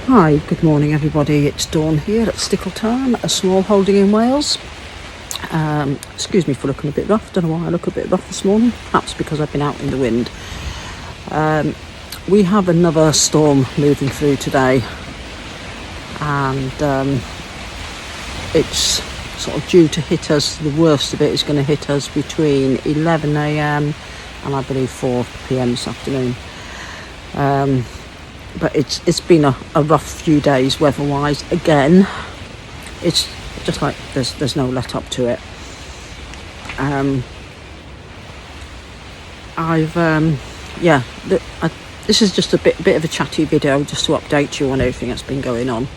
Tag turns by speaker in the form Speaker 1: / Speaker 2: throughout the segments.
Speaker 1: Hi, good morning everybody, it's Dawn here at Stickletown, a small holding in Wales. Excuse me for looking a bit rough, don't know why I look a bit rough this morning, perhaps because I've been out in the wind. We have another storm moving through today, and it's sort of due to hit us. The worst of it is going to hit us between 11 a.m. and I believe 4 p.m. this afternoon. But it's been a rough few days weather-wise. Again, it's just like there's no let up to it. This is just a bit of a chatty video just to update you on everything that's been going on.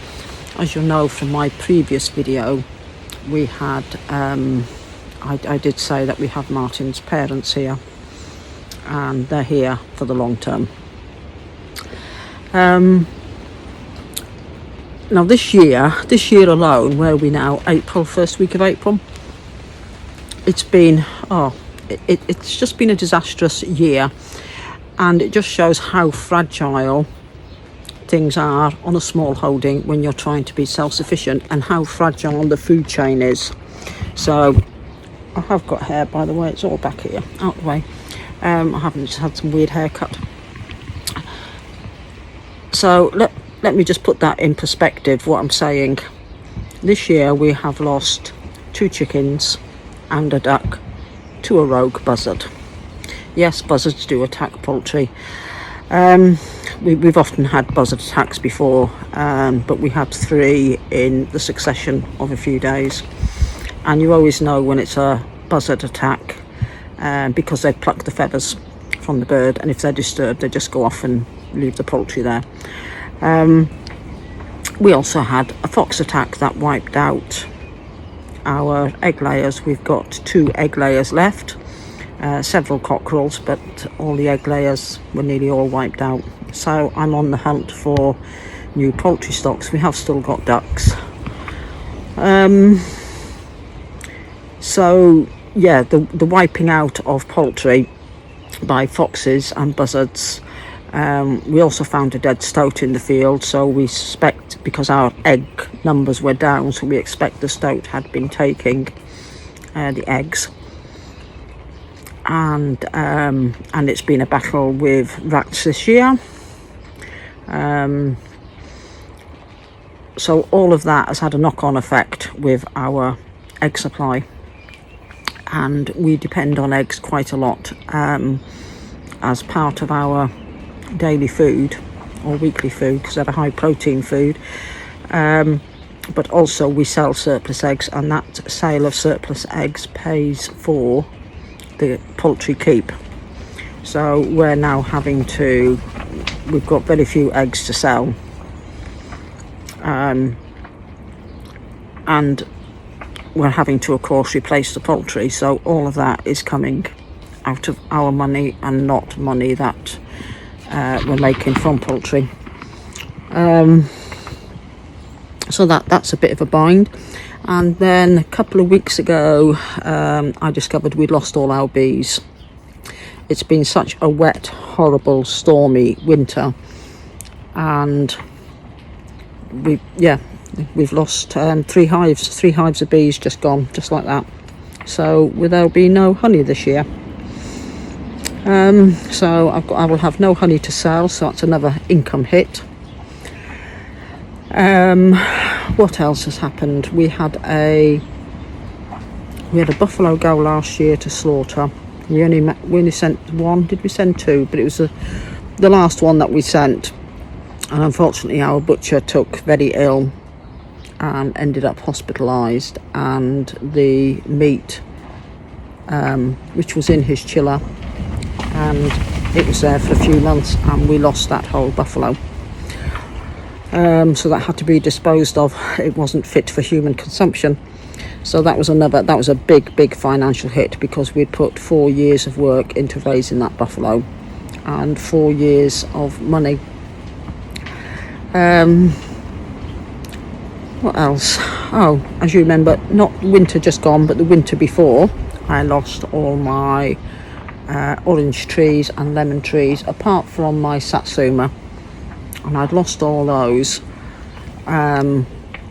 Speaker 1: As you'll know from my previous video, we had I did say that we have Martin's parents here, and they're here for the long term. Now this year alone, where are we now? April, first week of April. It's been it's just been a disastrous year, and it just shows how fragile things are on a small holding when you're trying to be self-sufficient, and how fragile the food chain is. So I have got hair, by the way, it's all back here, out the way. I haven't just had some weird haircut. So let me just put that in perspective, what I'm saying. This year we have lost 2 chickens and a duck to a rogue buzzard. Yes, buzzards do attack poultry. We've often had buzzard attacks before, but we had 3 in the succession of a few days. And you always know when it's a buzzard attack because they pluck the feathers from the bird, and if they're disturbed they just go off and leave the poultry there. We also had a fox attack that wiped out our egg layers. We've got 2 egg layers left, several cockerels, but all the egg layers were nearly all wiped out. So I'm on the hunt for new poultry stocks. We have still got ducks. So yeah, the wiping out of poultry by foxes and buzzards. We also found a dead stoat in the field, so we suspect, because our egg numbers were down, so we expect the stoat had been taking the eggs. And it's been a battle with rats this year. So all of that has had a knock-on effect with our egg supply, and we depend on eggs quite a lot as part of our daily food or weekly food, because they're a high protein food, but also we sell surplus eggs, and that sale of surplus eggs pays for the poultry keep. So we're now we've got very few eggs to sell, and we're having to, of course, replace the poultry. So all of that is coming out of our money and not money that we're making from poultry. So that's a bit of a bind. And then a couple of weeks ago, I discovered we'd lost all our bees. It's been such a wet, horrible, stormy winter, and we've lost 3 hives of bees, just gone, just like that. So there'll be no honey this year. So I will have no honey to sell, so that's another income hit. What else has happened? We had a buffalo go last year to slaughter. We only sent 1. Did we send 2? But it was the last one that we sent, and unfortunately our butcher took very ill and ended up hospitalised, and the meat which was in his chiller, and it was there for a few months, and we lost that whole buffalo. So that had to be disposed of. It wasn't fit for human consumption. So that was a big financial hit, because we'd put 4 years of work into raising that buffalo and 4 years of money. What else? Oh, as you remember, not winter just gone, but the winter before, I lost all my orange trees and lemon trees, apart from my satsuma, and I'd lost all those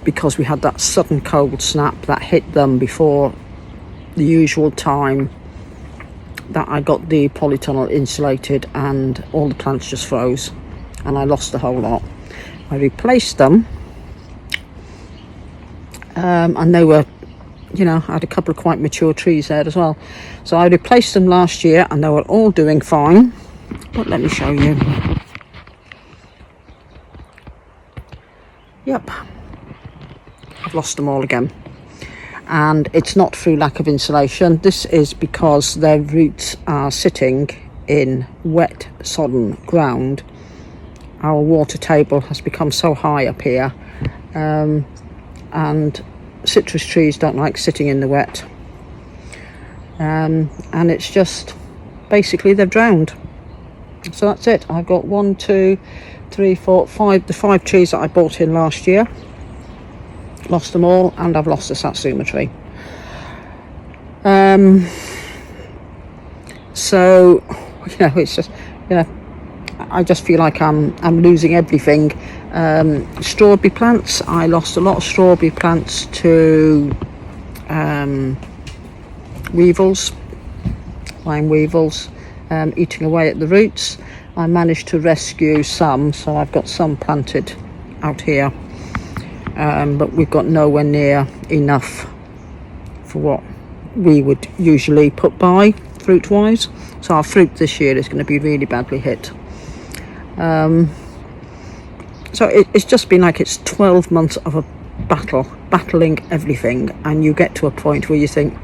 Speaker 1: because we had that sudden cold snap that hit them before the usual time that I got the polytunnel insulated, and all the plants just froze, and I lost the whole lot. I replaced them, and they were, I had a couple of quite mature trees there as well. So I replaced them last year, and they were all doing fine. But let me show you. Yep, I've lost them all again. And it's not through lack of insulation. This is because their roots are sitting in wet, sodden ground. Our water table has become so high up here, and citrus trees don't like sitting in the wet, and it's just basically they've drowned. So that's it. I've got 1, 2, 3, 4, 5, the 5 trees that I bought in last year. Lost them all, and I've lost the satsuma tree. So it's just, I just feel like I'm losing everything. Strawberry plants, I lost a lot of strawberry plants to weevils, vine weevils, eating away at the roots. I managed to rescue some, so I've got some planted out here, but we've got nowhere near enough for what we would usually put by fruit wise. So our fruit this year is going to be really badly hit. So it's just been like it's 12 months of a battling everything, and you get to a point where you think,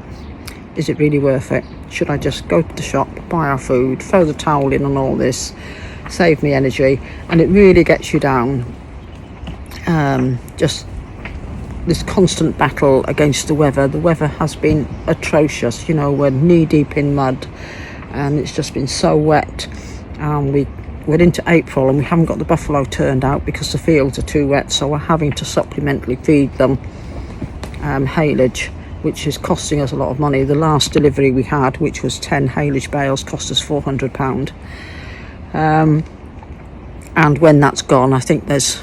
Speaker 1: is it really worth it? Should I just go to the shop, buy our food, throw the towel in on all this, save me energy? And it really gets you down. Just this constant battle against the weather. The weather has been atrocious. We're knee deep in mud, and it's just been so wet. We're into April, and we haven't got the buffalo turned out because the fields are too wet, so we're having to supplementally feed them haylage, which is costing us a lot of money. The last delivery we had, which was 10 haylage bales, cost us £400. And when that's gone, I think there's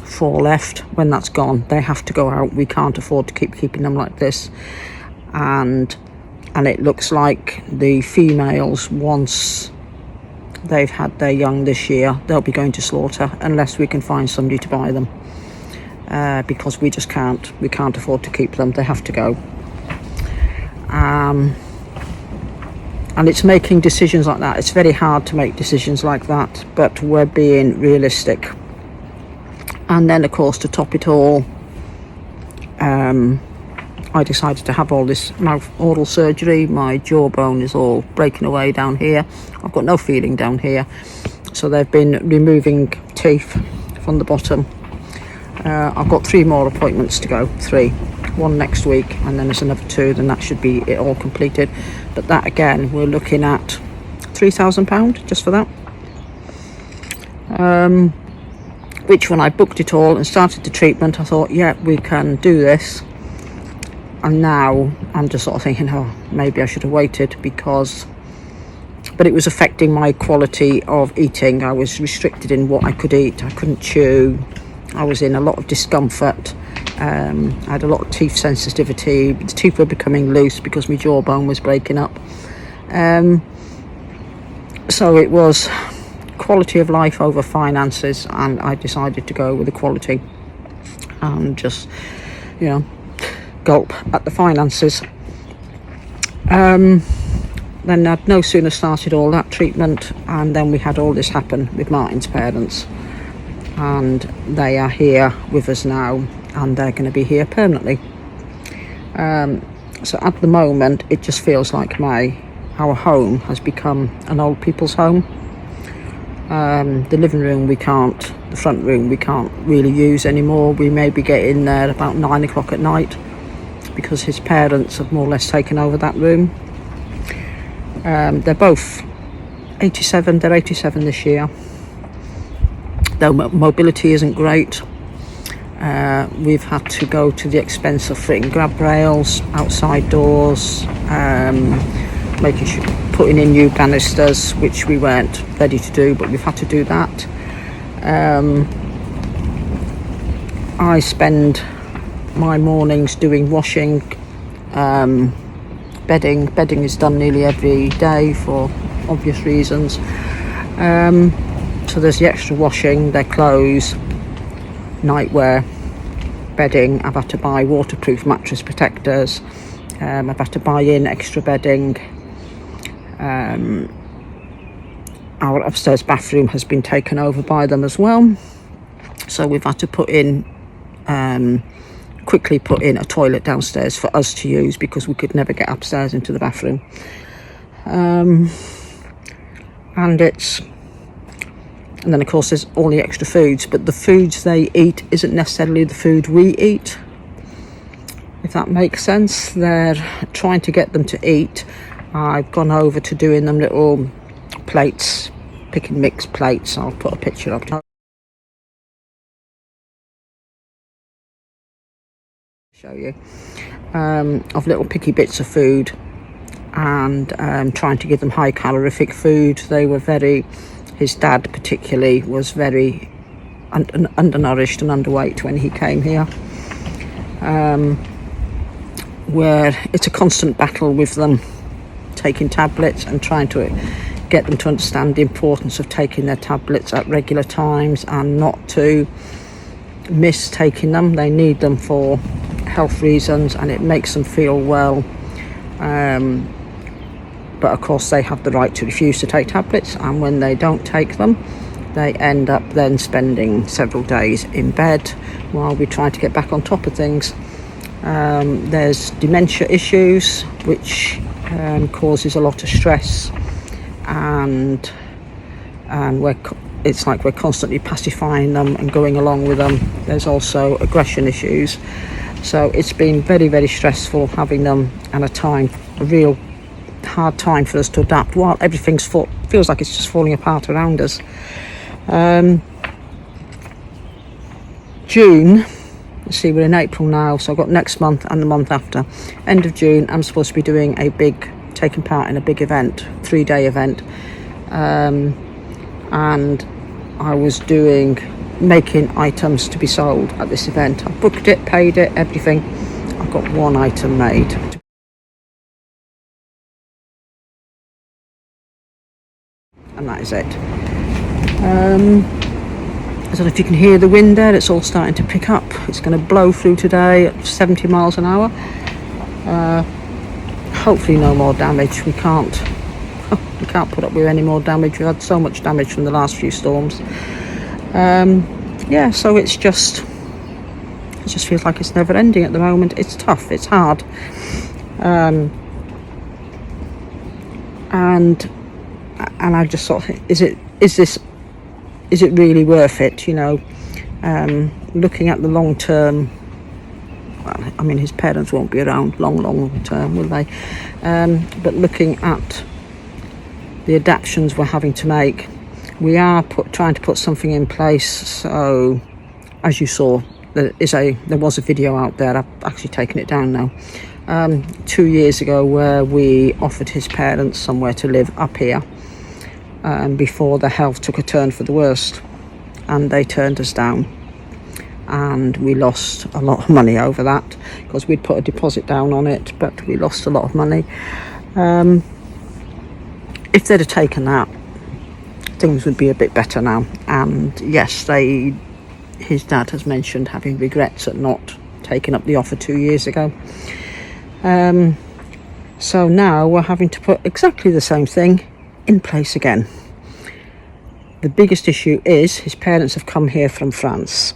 Speaker 1: 4 left. When that's gone, they have to go out. We can't afford to keep keeping them like this. And it looks like the females, once they've had their young this year, they'll be going to slaughter unless we can find somebody to buy them, because we just can't afford to keep them. They have to go. And it's making decisions like that. It's very hard to make decisions like that, but we're being realistic. And then, of course, to top it all, I decided to have all this mouth oral surgery. My jawbone is all breaking away down here. I've got no feeling down here. So they've been removing teeth from the bottom. I've got 3 more appointments to go. 3. 1 next week, and then there's another 2, then that should be it all completed. But that again, we're looking at £3,000 just for that. Which, when I booked it all and started the treatment, I thought, yeah, we can do this. And now I'm just sort of thinking, maybe I should have waited, but it was affecting my quality of eating. I was restricted in what I could eat. I couldn't chew. I was in a lot of discomfort. I had a lot of teeth sensitivity. The teeth were becoming loose because my jawbone was breaking up. So it was quality of life over finances, and I decided to go with the quality and just, gulp at the finances. Then I'd no sooner started all that treatment, and then we had all this happen with Martin's parents, and they are here with us now, and they're going to be here permanently. So at the moment it just feels like our home has become an old people's home. The living room the front room we can't really use anymore. We maybe get in there about 9 o'clock at night because his parents have more or less taken over that room. They're both 87, they're 87 this year. Though mobility isn't great, we've had to go to the expense of fitting grab rails, outside doors, putting in new banisters, which we weren't ready to do, but we've had to do that. I spend my mornings doing washing, bedding. Bedding is done nearly every day for obvious reasons. So there's the extra washing, their clothes, nightwear, bedding. I've had to buy waterproof mattress protectors. I've had to buy in extra bedding. Our upstairs bathroom has been taken over by them as well, so we've had to quickly put in a toilet downstairs for us to use because we could never get upstairs into the bathroom. And then of course there's all the extra foods, but the foods they eat isn't necessarily the food we eat, if that makes sense. They're trying to get them to eat. I've gone over to doing them little plates, pick and mix plates. I'll put a picture up to show you, of little picky bits of food, and trying to give them high calorific food. They were his dad particularly was very undernourished and underweight when he came here, where it's a constant battle with them taking tablets and trying to get them to understand the importance of taking their tablets at regular times and not to miss taking them. They need them for health reasons and it makes them feel well, but of course they have the right to refuse to take tablets, and when they don't take them they end up then spending several days in bed while we try to get back on top of things. There's dementia issues, which causes a lot of stress, and it's like we're constantly pacifying them and going along with them. There's also aggression issues, so it's been very, very stressful having them, and a real hard time for us to adapt while everything feels like it's just falling apart around us. June, let's see, we're in April now, so I've got next month and the month after. End of June I'm supposed to be doing taking part in a big event, 3-day event, and I was making items to be sold at this event. I booked it, paid it, everything. I've got one item made, and that is it. I don't know if you can hear the wind there, it's all starting to pick up. It's going to blow through today at 70 miles an hour. Hopefully no more damage. We can't put up with any more damage. We've had so much damage from the last few storms. So it just feels like it's never ending at the moment. It's tough, it's hard, and I just thought, is it really worth it? Looking at the long term. Well, I mean, his parents won't be around long term, will they? But looking at the adaptations we're having to make, we are trying to put something in place. So, as you saw, there was a video out there. I've actually taken it down now. 2 years ago, where we offered his parents somewhere to live up here, before their health took a turn for the worst, and they turned us down. And we lost a lot of money over that because we'd put a deposit down on it, but we lost a lot of money. If they'd have taken that, things would be a bit better now. And yes, his dad has mentioned having regrets at not taking up the offer 2 years ago. So now we're having to put exactly the same thing in place again. The biggest issue is his parents have come here from France.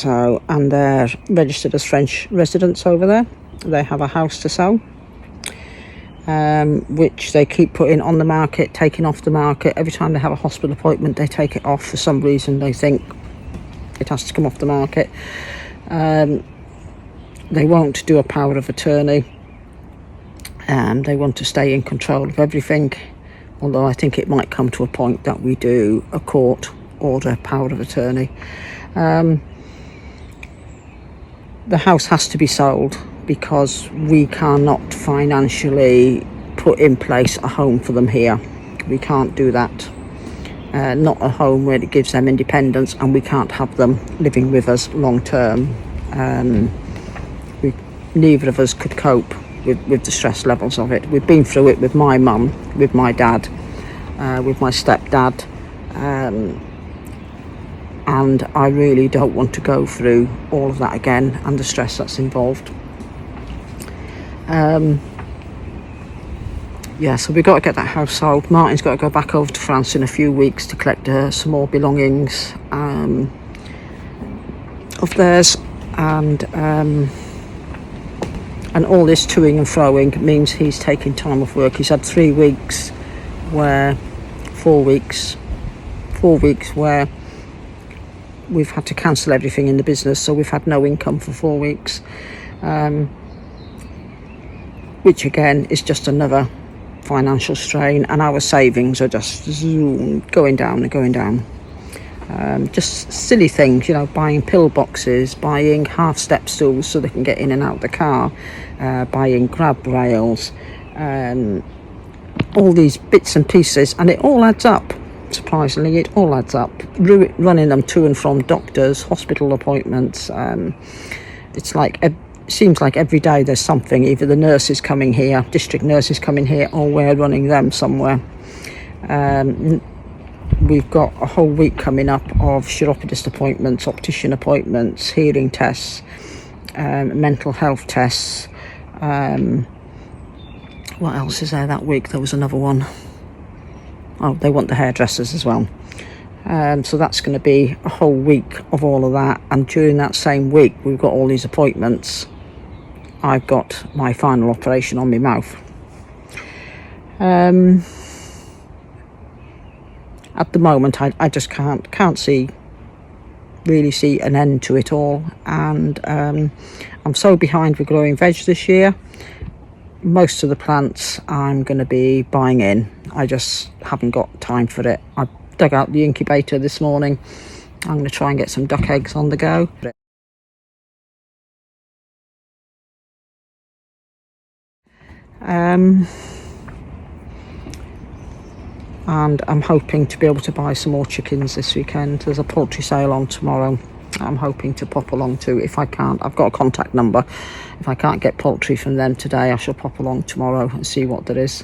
Speaker 1: And they're registered as French residents over there. They have a house to sell, which they keep putting on the market, taking off the market. Every time they have a hospital appointment, they take it off. For some reason, they think it has to come off the market. They won't do a power of attorney. They want to stay in control of everything, although I think it might come to a point that we do a court order power of attorney. The house has to be sold because we cannot financially put in place a home for them here. We can't do that. Not a home where it gives them independence, and we can't have them living with us long term. Neither of us could cope with the stress levels of it. We've been through it with my mum, with my dad, with my stepdad, and I really don't want to go through all of that again and the stress that's involved. So we've got to get that house sold. Martin's got to go back over to France in a few weeks to collect some more belongings of theirs, and all this toing and froing means he's taking time off work. He's had 4 weeks where we've had to cancel everything in the business, so we've had no income for 4 weeks, which again is just another financial strain, and our savings are just going down and going down. Just silly things, buying pill boxes, buying half step stools so they can get in and out the car, buying grab rails, all these bits and pieces, and it all adds up. Surprisingly, it all adds up. Running them to and from doctors, hospital appointments. It's like seems like every day there's something. Either the nurses coming here, district nurses coming here, or we're running them somewhere. We've got a whole week coming up of chiropodist appointments, optician appointments, hearing tests, mental health tests. What else is there that week? There was another one. Oh, they want the hairdressers as well. So that's going to be a whole week of all of that. And during that same week, we've got all these appointments. I've got my final operation on my mouth. At the moment, I just can't really see an end to it all. And I'm so behind with growing veg this year. Most of the plants I'm going to be buying in. I just haven't got time for it. I dug out the incubator this morning. I'm going to try and get some duck eggs on the go. And I'm hoping to be able to buy some more chickens this weekend. There's a poultry sale on tomorrow. I'm hoping to pop along to. If I can't, I've got a contact number. If I can't get poultry from them today, I shall pop along tomorrow and see what there is.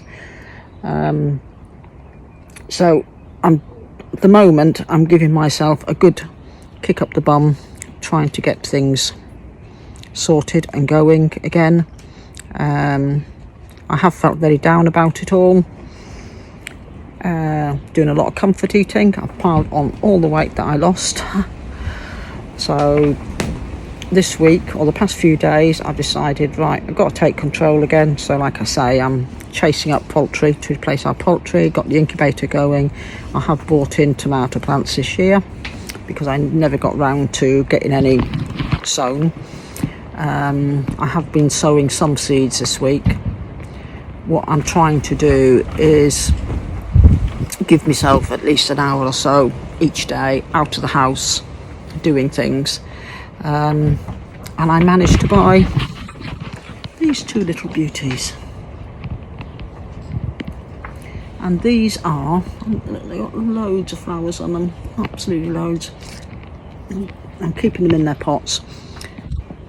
Speaker 1: So at the moment, I'm giving myself a good kick up the bum, trying to get things sorted and going again. I have felt very down about it all. Doing a lot of comfort eating. I've piled on all the weight that I lost. So this week, or the past few days, I've decided, right, I've got to take control again. So like I say, I'm chasing up poultry to replace our poultry, got the incubator going. I have bought in tomato plants this year because I never got round to getting any sown. I have been sowing some seeds this week. What I'm trying to do is give myself at least an hour or so each day out of the house doing things, and I managed to buy these two little beauties, and they've got loads of flowers on them, absolutely loads. I'm keeping them in their pots.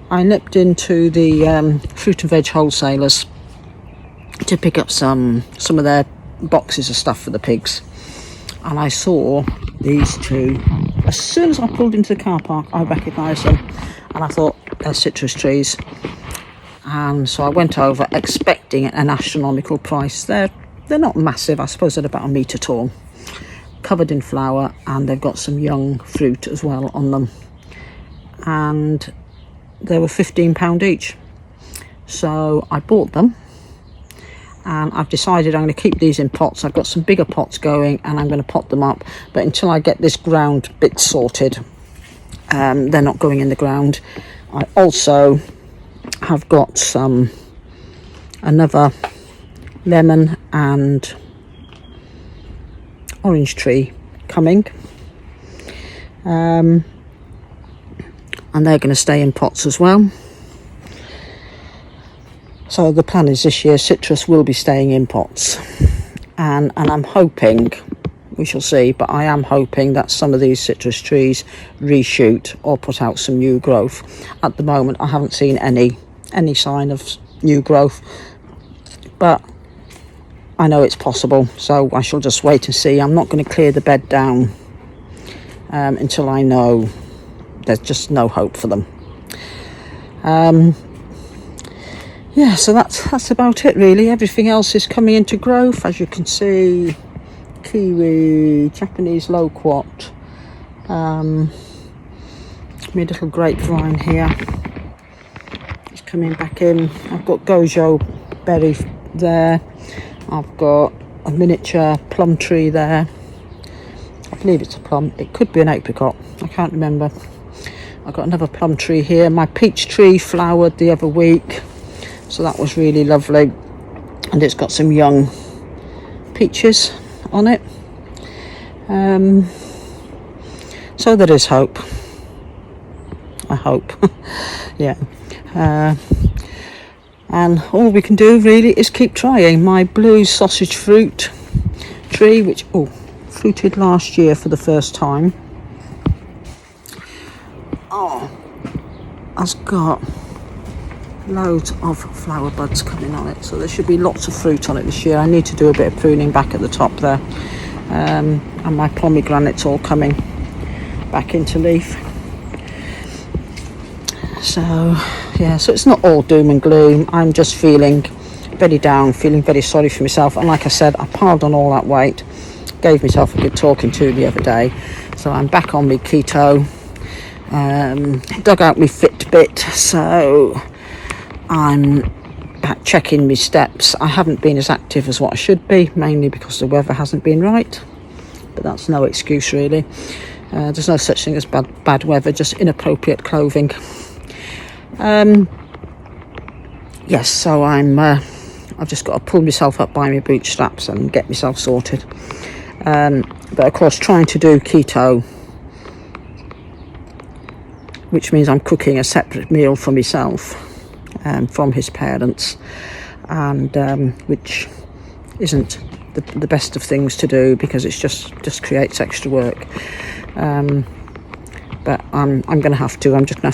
Speaker 1: I nipped into the fruit and veg wholesalers to pick up some of their boxes of stuff for the pigs, and I saw these two. As soon as I pulled into the car park, I recognised them, and I thought they're citrus trees. And so I went over expecting an astronomical price. They're not massive. I suppose they're about a metre tall, covered in flower, and they've got some young fruit as well on them. And they were £15 each. So I bought them, and I've decided I'm going to keep these in pots. I've got some bigger pots going and I'm going to pot them up, but until I get this ground bit sorted, they're not going in the ground. I also have got another lemon and orange tree coming, and they're going to stay in pots as well. So the plan is this year citrus will be staying in pots, and I'm hoping, we shall see, but I am hoping that some of these citrus trees reshoot or put out some new growth. At the moment I haven't seen any sign of new growth, but I know it's possible, so I shall just wait and see. I'm not going to clear the bed down until I know there's just no hope for them. Yeah, so that's about it really. Everything else is coming into growth, as you can see. Kiwi, Japanese loquat, my little grapevine here is coming back in. I've got gojo berry there. I've got a miniature plum tree there. I believe it's a plum. It could be an apricot. I can't remember. I've got another plum tree here. My peach tree flowered the other week, so that was really lovely, and it's got some young peaches on it. So there is hope, I hope. Yeah, and all we can do really is keep trying. My blue sausage fruit tree, which fruited last year for the first time, has got loads of flower buds coming on it, so there should be lots of fruit on it this year. I need to do a bit of pruning back at the top there, and my pomegranate's all coming back into leaf. So yeah, so it's not all doom and gloom. I'm just feeling very down, feeling very sorry for myself, and like I said, I piled on all that weight, gave myself a good talking to the other day, so I'm back on my keto, dug out my Fitbit, so I'm back checking my steps. I haven't been as active as what I should be, mainly because the weather hasn't been right, but that's no excuse really. There's no such thing as bad weather, just inappropriate clothing. Yes, so I've just got to pull myself up by my bootstraps and get myself sorted. But of course, trying to do keto, which means I'm cooking a separate meal for myself from his parents, and which isn't the best of things to do, because it's just creates extra work. But I'm just going to have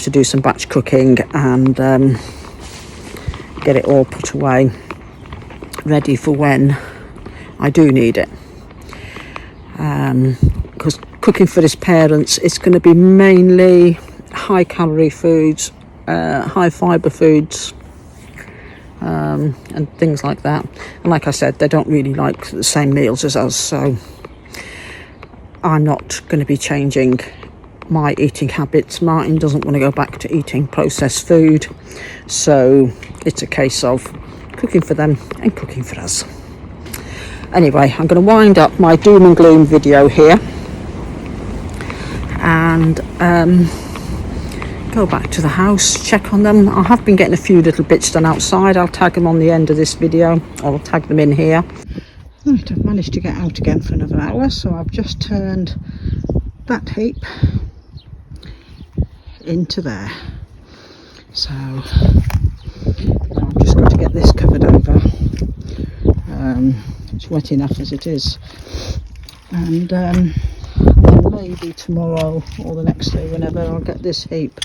Speaker 1: to do some batch cooking and get it all put away, ready for when I do need it. Because cooking for his parents, it's going to be mainly high calorie foods, high fibre foods, and things like that. And like I said, they don't really like the same meals as us, so I'm not going to be changing my eating habits. Martin doesn't want to go back to eating processed food, so it's a case of cooking for them and cooking for us. Anyway, I'm going to wind up my doom and gloom video here and go back to the house, check on them. I have been getting a few little bits done outside. I'll tag them on the end of this video. I'll tag them in here. Right, I've managed to get out again for another hour, so I've just turned that heap into there. So I've just got to get this covered over. It's wet enough as it is, and then maybe tomorrow or the next day, whenever, I'll get this heap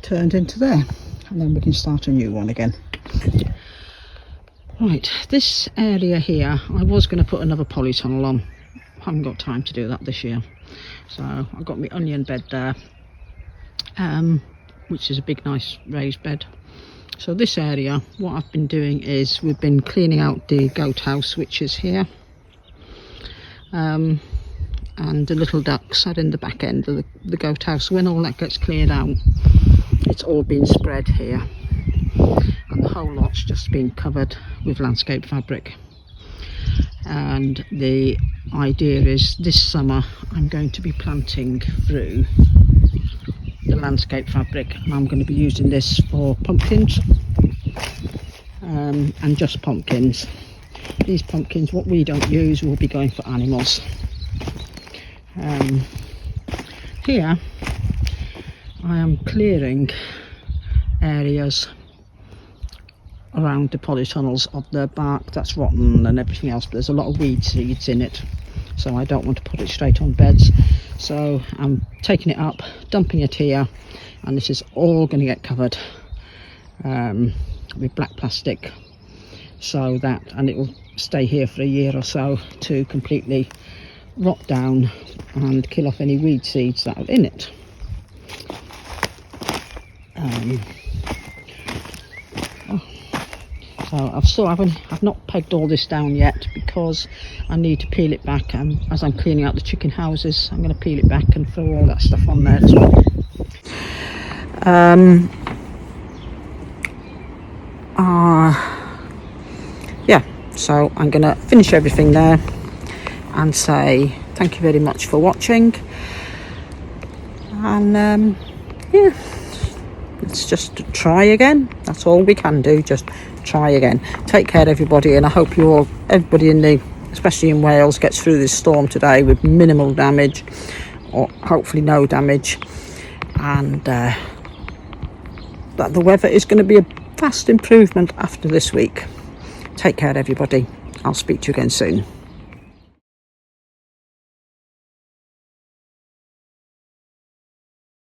Speaker 1: turned into there, and then we can start a new one again. Right, this area here, I was going to put another polytunnel on. Haven't got time to do that this year, so I've got my onion bed there, which is a big nice raised bed. So this area, what I've been doing is we've been cleaning out the goat house, which is here, and the little ducks are in the back end of the goat house. When all that gets cleared out, it's all been spread here. and the whole lot's just been covered with landscape fabric. And the idea is this summer I'm going to be planting through the landscape fabric, and I'm going to be using this for pumpkins, and just pumpkins. These pumpkins, what we don't use, will be going for animals. Here I am clearing areas around the polytunnels of the bark that's rotten and everything else, but there's a lot of weed seeds in it, so I don't want to put it straight on beds. So I'm taking it up, dumping it here, and this is all going to get covered with black plastic, so that, and it will stay here for a year or so to completely rot down and kill off any weed seeds that are in it. So I've not pegged all this down yet because I need to peel it back, and as I'm cleaning out the chicken houses I'm going to peel it back and throw all that stuff on there as well. Yeah, so I'm going to finish everything there and say thank you very much for watching, and yeah, let's just try again. That's all we can do, just try again. Take care everybody, and I hope everybody especially in Wales, gets through this storm today with minimal damage, or hopefully no damage, and that the weather is going to be a vast improvement after this week. Take care everybody, I'll speak to you again soon.